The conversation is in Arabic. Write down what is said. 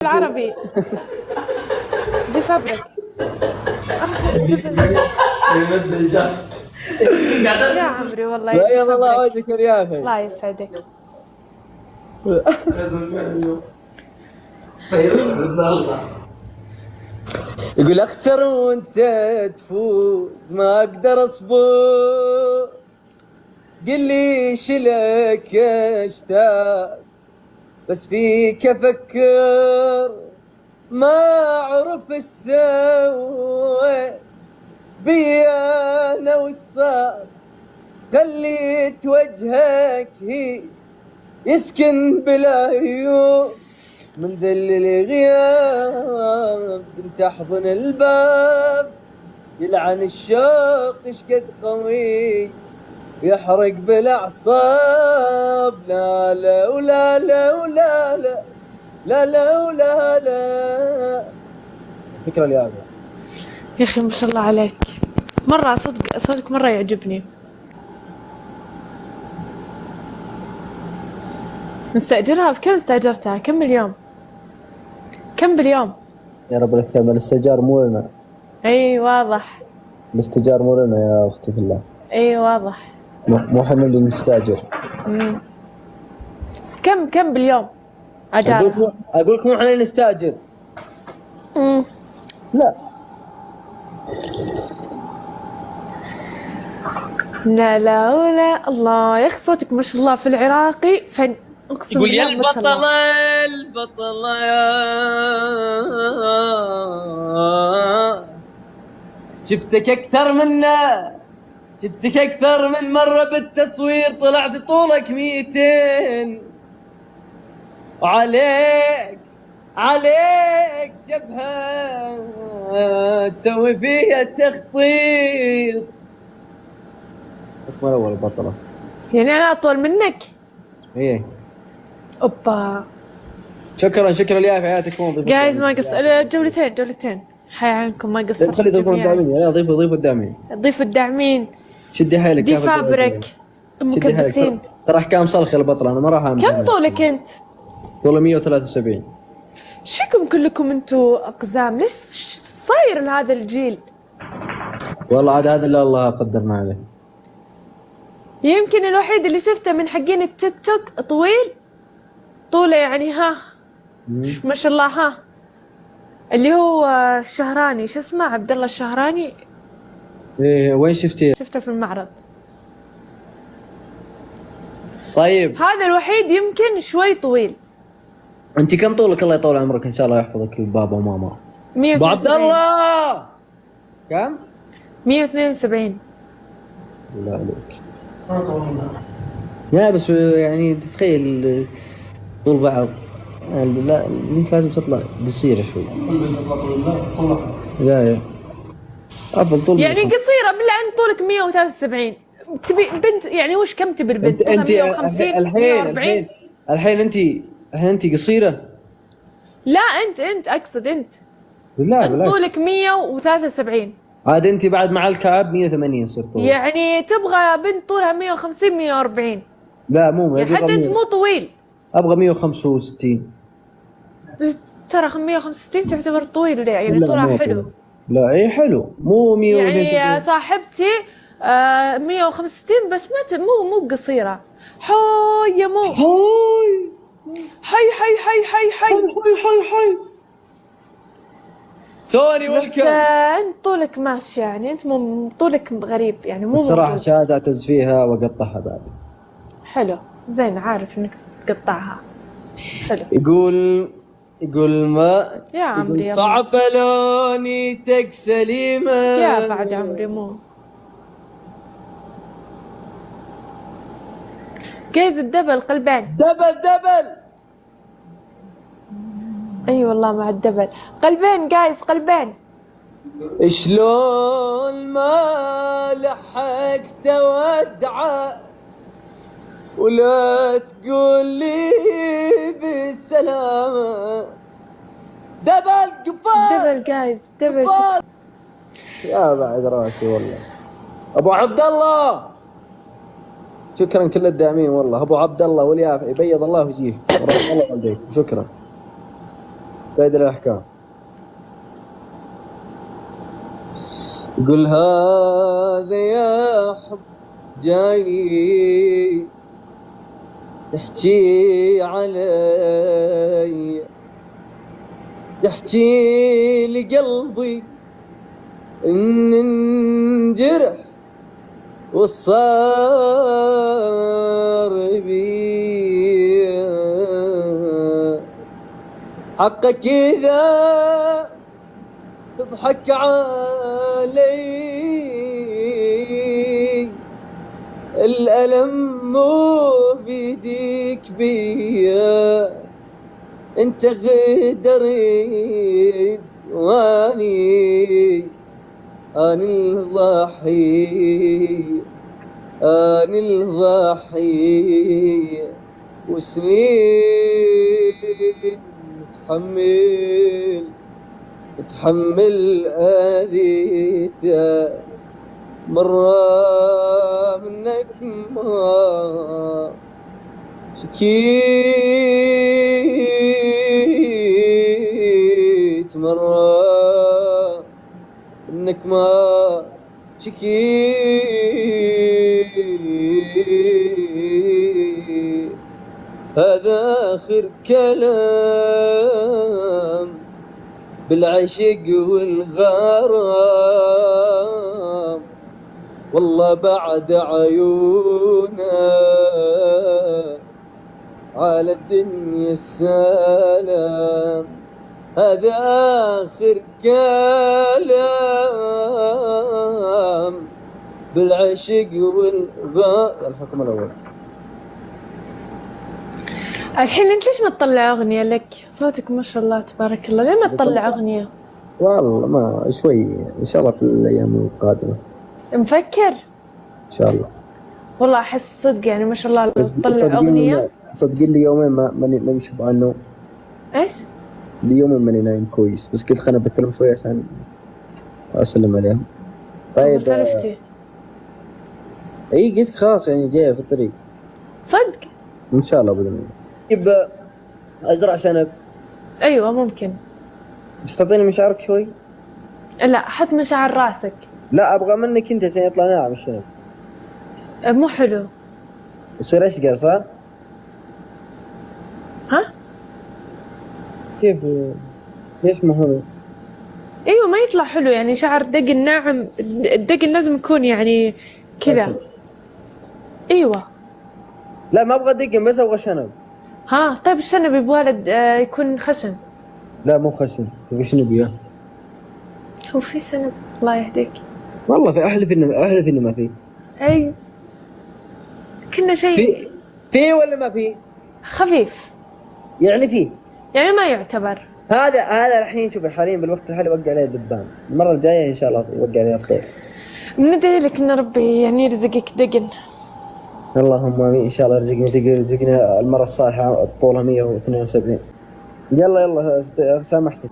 العربي دي فابريك. يا عمري والله لا يا الله وجهك يا اخي. الله يسعدك. يقول اخسر وانت تفوز ما اقدر اصبر، قل لي شلك اشتاق بس فيك افكر، ما اعرف ايش سويت بي انا وش صار، خليت وجهك هيج يسكن بلا عيون، من ذل الغياب انت احضن الباب، يلعن الشوق ايش قد قوي يحرق بالاعصاب، لا لا ولا لا ولا لا لا لا ولا لا. فكرة اليابة يا اخي ما شاء الله عليك، مرة صدق مرة يعجبني. مستأجرها بكم؟ استأجرتها كم باليوم؟ كم باليوم؟ يا رب الكتاب، الاستئجار مو لنا. اي واضح. الاستئجار مو لنا يا اختي في الله. اي واضح. مو احنا اللي نستأجر. كم باليوم اجارة؟ اقول لك مو احنا اللي نستأجر. لا لا لا ولا الله يا اخي صوتك ما شاء الله في العراقي فن، اقسم يقول بالله يا ما شاء الله. البطلة يا شفتك اكثر منا، شفتك اكثر من مرة بالتصوير، طلعت طولك 200 عليك جبهة تسوي فيها تخطيط. اكمل اول البطلة. يعني انا اطول منك؟ ايه اوبا. شكرا يا حياتك. مو جايز ما قصر جولتين حي عنكم ما قصرت. خلي يضيفون الداعمين، يا ضيفوا الداعمين. ضيفوا الداعمين. شدي حيلك. دي فابريك مكبسين. ترى احكام صلخ البطلة، انا ما راح اعمل. كم طولك انت؟ طوله 173. شكم كلكم انتوا اقزام؟ ليش صاير لهذا الجيل؟ والله عاد هذا اللي الله قدرنا عليه. يمكن الوحيد اللي شفته من حقين التيك توك طويل طوله يعني ما شاء الله اللي هو الشهراني، شو اسمه، عبد الله الشهراني. ايه وين شفتيه؟ شفته في المعرض. طيب هذا الوحيد يمكن شوي طويل. انت كم طولك؟ الله يطول عمرك ان شاء الله يحفظك البابا وماما. 172. ابو عبد الله كم؟ 172. لا عليك. لا بس يعني تتخيل طول بعض، لا انت لازم تطلع قصيره شوي. لا افضل طول يعني قصيره بالله، انت طولك 173، تبي بنت يعني وش كم تبي البنت؟ انت 150 الحين انت قصيره. لا انت اقصد انت. لا انت طولك 173. عاد انت بعد مع الكعب 180 صرت طول. يعني تبغى بنت طولها 150 140. لا مو يعني حتى انت مو طويل. ابغى 165. ترى 165 تعتبر طويل يعني طولها حلو. لا اي حلو، مو 170. يعني صاحبتي 165 بس مو قصيره. حي يا مو حي سوري بس انت طولك ماشي، يعني انت طولك غريب يعني مو الصراحه شهاده اعتز فيها واقطعها بعد. حلو زين، عارف انك تقطعها. حلو. يقول ما يا عمري يقول صعب لونيتك سليمه. يا بعد عمري مو جايز الدبل قلبين. دبل اي والله مع الدبل قلبين جايز قلبين. شلون ما لحقت ودعه ولا تقول لي بالسلامه. دبل جايز دبل. يا بعد راسي والله. ابو عبد الله شكرا كل الداعمين والله. ابو عبد الله واليافعي بيض الله وجهك. الله والديك شكرا. سيد الأحكام. قل هذا يا حب جاي تحكي علي، تحكي لقلبي إن انجرح والصار بي، حقك إذا تضحك علي الألم مو بيديك بيا، انت غدرت واني الضحية، أنا الضحية، وسنين تحمل أذيته، مرة منك ما شكيت، مرة منك ما شكيت. هذا آخر كلام بالعشق والغرام، والله بعد عيونا على الدنيا السلام. هذا آخر كلام بالعشق والغرام. الحكم الأول. الحين انت ليش ما تطلع اغنية لك؟ صوتك ما شاء الله تبارك الله، ليه ما تطلع اغنية؟ والله ما شوي، ان شاء الله في الايام القادمة مفكر؟ ان شاء الله. والله احس صدق يعني ما شاء الله لو تطلع اغنية. صدقين لي يومين ماني شبعان نوم. ايش؟ لي يومين ماني نايم كويس، بس قلت خلنا ابتلهم شوي عشان اسلم عليهم. طيب سالفتي؟ اي قلت خلاص يعني جايه في الطريق صدق؟ ان شاء الله باذن الله. طيب ازرع شنب. ايوه ممكن. بس تعطيني مشاعرك شوي. لا حط مشاعر راسك. لا ابغى منك انت عشان يطلع ناعم الشنب. مو حلو. يصير اشقر صح؟ ها؟ كيف؟ ليش مو حلو؟ ايوه ما يطلع حلو، يعني شعر دقن ناعم، الدقن لازم يكون يعني كذا. ايوه. لا ما ابغى دقن، بس ابغى شنب. ها طيب الشنب يبغى يكون خشن. لا مو خشن، تبغى شنب وياه. هو في شنب؟ الله يهديك. والله في احلف انه ما في. اي كنا شيء في ولا ما في؟ خفيف يعني في، يعني ما يعتبر. هذا الحين شوف الحاليين بالوقت الحالي وقع عليه دبان، المره الجايه ان شاء الله يوقع عليه الطير. ندعي لك ان ربي يعني يرزقك دقن. اللهم امين ان شاء الله يرزقنا المره الصالحه طولها 172. يلا سامحتك.